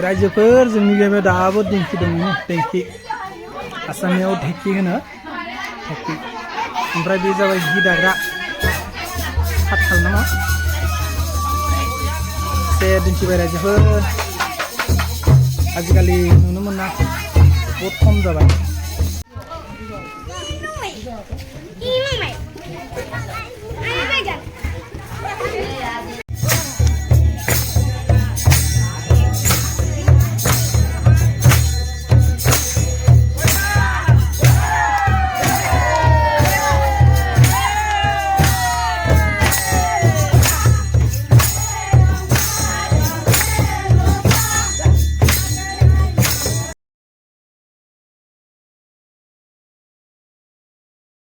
रायजोफोर जोंनि गामियाव दाबो दिंखि दङ दिंखि आसामनियाव ढेंखि होनो ढेंखि ओमफ्राय बे जाबाय घि दाग्रा हातखाल नामा एसे दिन्थिबाय रायजोफोर आजिखालि नुनो मोना बहुत खम जाबाय